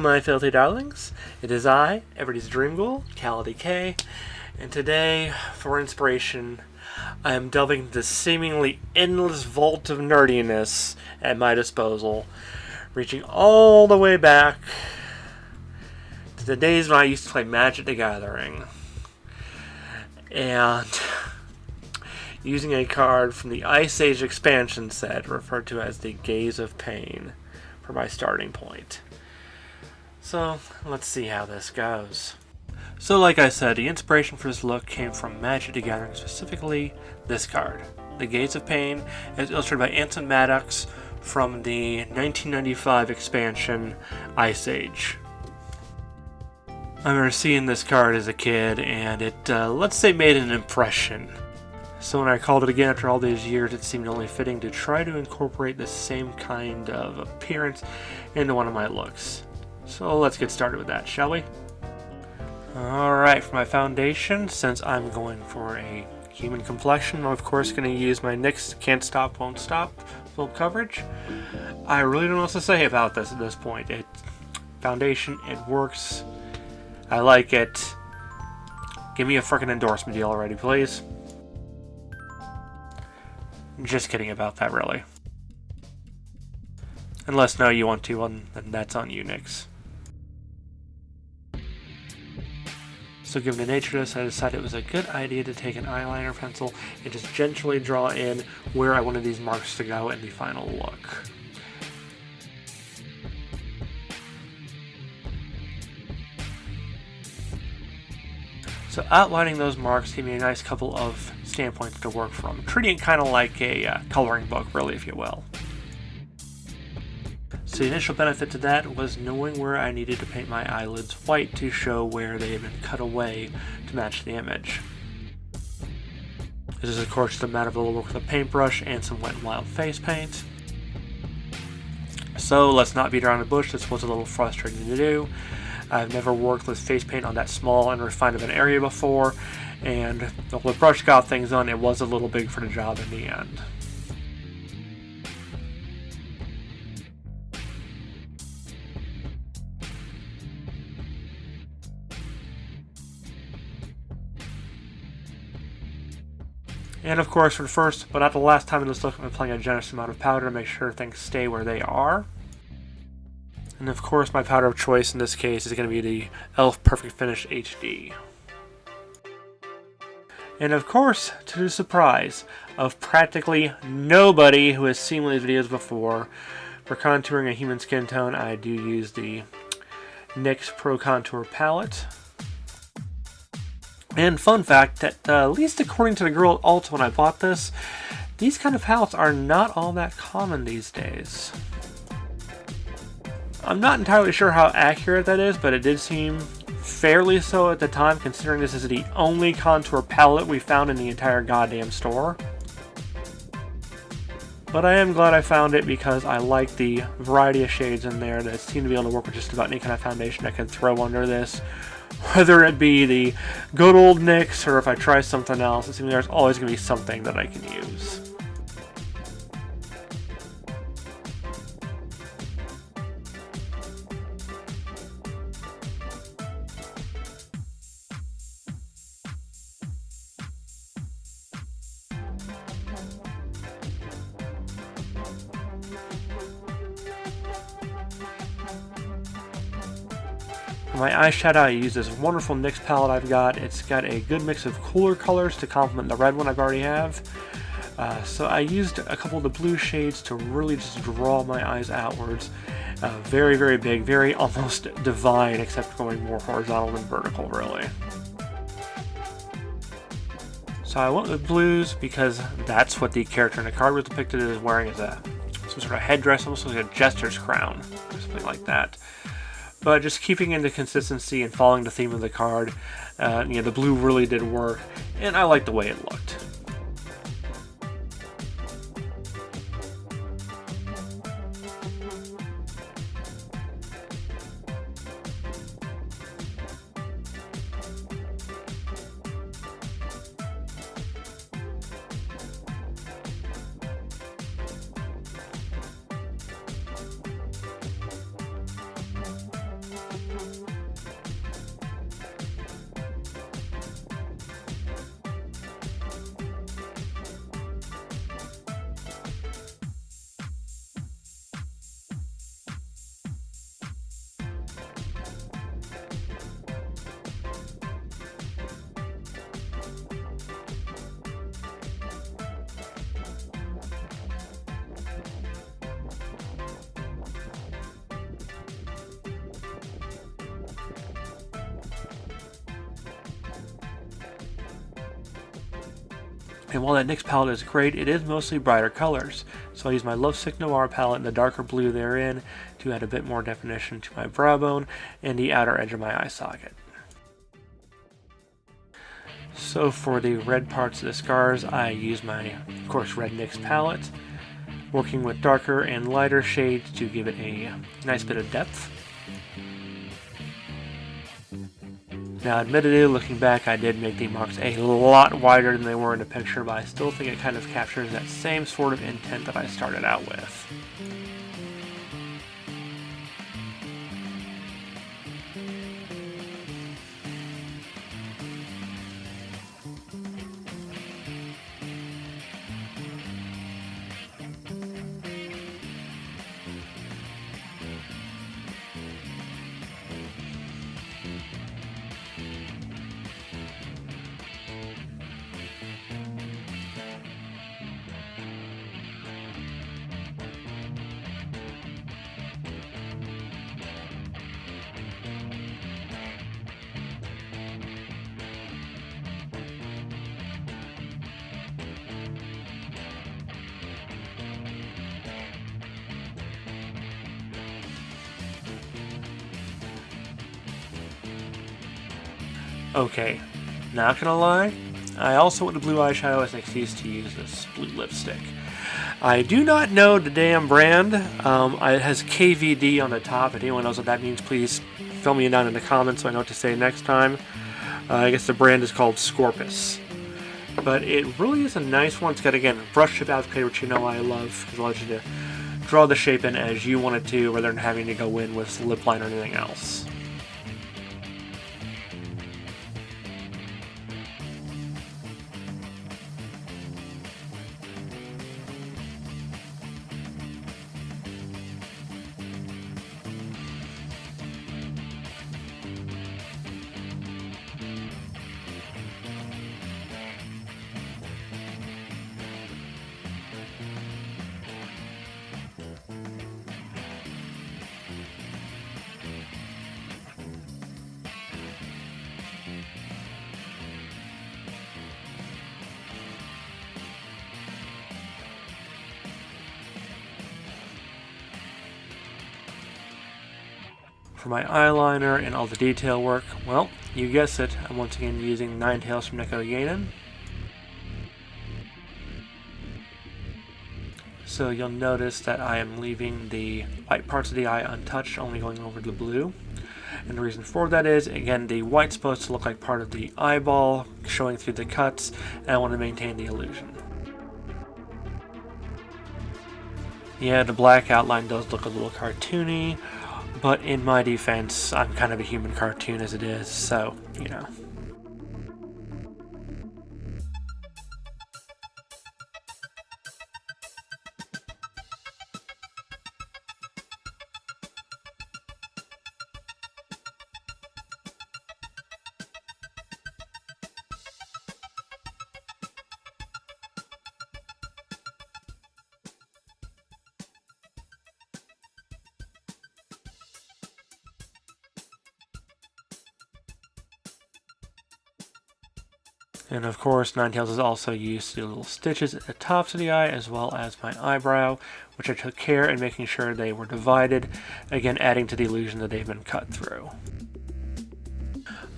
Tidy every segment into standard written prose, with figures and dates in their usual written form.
my filthy darlings. It is I, everybody's dream ghoul, Calla DeKay, and today, for inspiration, I am delving into the seemingly endless vault of nerdiness at my disposal, reaching all the way back to the days when I used to play Magic the Gathering, and using a card from the Ice Age expansion set, referred to as the Gaze of Pain, for my starting point. So, let's see how this goes. So like I said, the inspiration for this look came from Magic the Gathering, specifically this card. The Gaze of Pain is illustrated by Anson Maddox from the 1995 expansion Ice Age. I remember seeing this card as a kid, and it, let's say, made an impression. So when I called it again after all these years, it seemed only fitting to try to incorporate the same kind of appearance into one of my looks. So let's get started with that, shall we? Alright, for my foundation, since I'm going for a human complexion, I'm of course going to use my NYX Can't Stop, Won't Stop full coverage. I really don't know what to say about this at this point. Foundation, it works. I like it. Give me a frickin' endorsement deal already, please. Just kidding about that, really. Unless, no, you want to, then that's on you, NYX. So given the nature of this, I decided it was a good idea to take an eyeliner pencil and just gently draw in where I wanted these marks to go in the final look. So outlining those marks gave me a nice couple of standpoints to work from, treating it kind of like a coloring book, really, if you will. So the initial benefit to that was knowing where I needed to paint my eyelids white to show where they had been cut away to match the image. This is of course just a matter of a little work with a paintbrush and some Wet n Wild face paint. So let's not beat around the bush, this was a little frustrating to do. I've never worked with face paint on that small and refined of an area before, and though the brush got things done, it was a little big for the job in the end. And of course, for the first, but not the last time in this look, I'm applying a generous amount of powder to make sure things stay where they are. And of course, my powder of choice in this case is going to be the e.l.f. Perfect Finish HD. And of course, to the surprise of practically nobody who has seen one of these videos before, for contouring a human skin tone, I do use the NYX Pro Contour palette. And fun fact, that at least according to the girl at Ulta when I bought this, these kind of palettes are not all that common these days. I'm not entirely sure how accurate that is, but it did seem fairly so at the time, considering this is the only contour palette we found in the entire goddamn store. But I am glad I found it because I like the variety of shades in there that seem to be able to work with just about any kind of foundation I can throw under this. Whether it be the good old NYX or if I try something else, it seems there's always going to be something that I can use. For my eyeshadow, I use this wonderful NYX palette I've got. It's got a good mix of cooler colors to complement the red one I've already have. So I used a couple of the blue shades to really just draw my eyes outwards. Very, very big, very almost divine, except going more horizontal than vertical, really. So I went with blues because that's what the character in the card was depicted as wearing, as some sort of headdress, almost like a jester's crown, or something like that. But just keeping in the consistency and following the theme of the card, the blue really did work, and I liked the way it looked. And while that NYX palette is great, it is mostly brighter colors. So I use my Lovesick Noir palette in the darker blue therein to add a bit more definition to my brow bone and the outer edge of my eye socket. So for the red parts of the scars, I use my, of course, red NYX palette, working with darker and lighter shades to give it a nice bit of depth. Now, admittedly, looking back, I did make the marks a lot wider than they were in the picture, but I still think it kind of captures that same sort of intent that I started out with. Okay, not gonna lie, I also went to blue eyeshadow as an excuse to use this blue lipstick. I do not know the damn brand. It has KVD on the top. If anyone knows what that means, please fill me in down in the comments so I know what to say next time. I guess the brand is called Scorpus. But it really is a nice one. It's got, again, brush tip applicator, which you know I love, because it allows you to draw the shape in as you want it to, rather than having to go in with lip line or anything else. For my eyeliner and all the detail work, well, you guessed it, I'm once again using Nine Tails from DeKay. So you'll notice that I am leaving the white parts of the eye untouched, only going over the blue. And the reason for that is, again, the white's supposed to look like part of the eyeball, showing through the cuts, and I want to maintain the illusion. Yeah, the black outline does look a little cartoony, but in my defense, I'm kind of a human cartoon as it is, so, you know. And of course, Nine Tails is also used to do little stitches at the tops of the eye as well as my eyebrow, which I took care in making sure they were divided, again adding to the illusion that they've been cut through.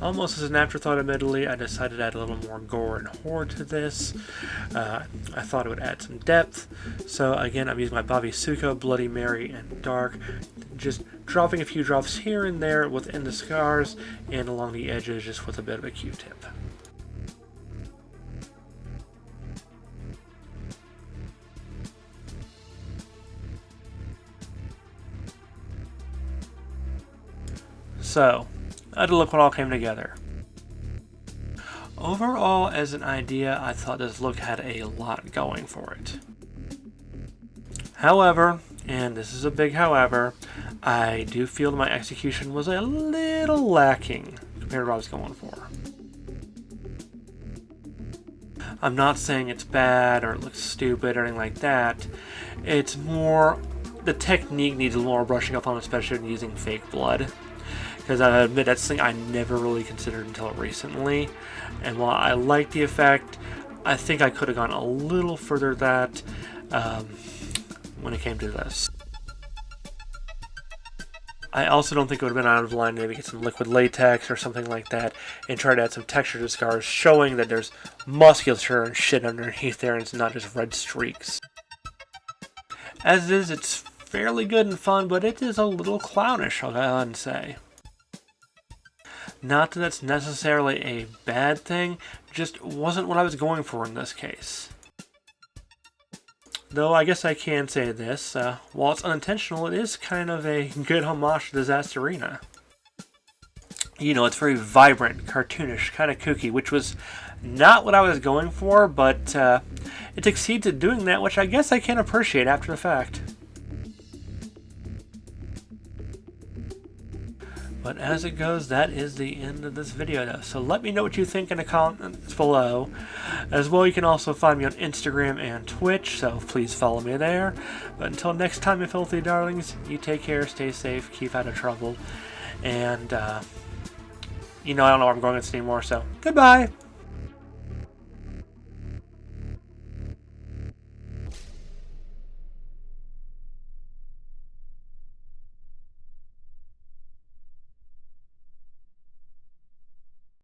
Almost as an afterthought, admittedly, I decided to add a little more gore and horror to this. I thought it would add some depth, so again I'm using my Bavisuko Bloody Mary and Dark, just dropping a few drops here and there within the scars and along the edges just with a bit of a Q-tip. So, I had to look what all came together. Overall, as an idea, I thought this look had a lot going for it. However, and this is a big however, I do feel that my execution was a little lacking compared to what I was going for. I'm not saying it's bad or it looks stupid or anything like that. It's more, the technique needs a little more brushing up on, especially when using fake blood. Because I admit that's something I never really considered until recently. And while I like the effect, I think I could have gone a little further that when it came to this. I also don't think it would have been out of line to maybe get some liquid latex or something like that and try to add some texture to scars, showing that there's musculature and shit underneath there and it's not just red streaks. As it is, it's fairly good and fun, but it is a little clownish, I'll go ahead and say. Not that that's necessarily a bad thing, just wasn't what I was going for in this case. Though I guess I can say this, while it's unintentional, it is kind of a good homage to Disasterina. You know, it's very vibrant, cartoonish, kind of kooky, which was not what I was going for, but it succeeds at doing that, which I guess I can appreciate after the fact. But as it goes, that is the end of this video, though. So let me know what you think in the comments below. As well, you can also find me on Instagram and Twitch, so please follow me there. But until next time, you filthy darlings, you take care, stay safe, keep out of trouble. And, you know, I don't know where I'm going with this anymore, so goodbye!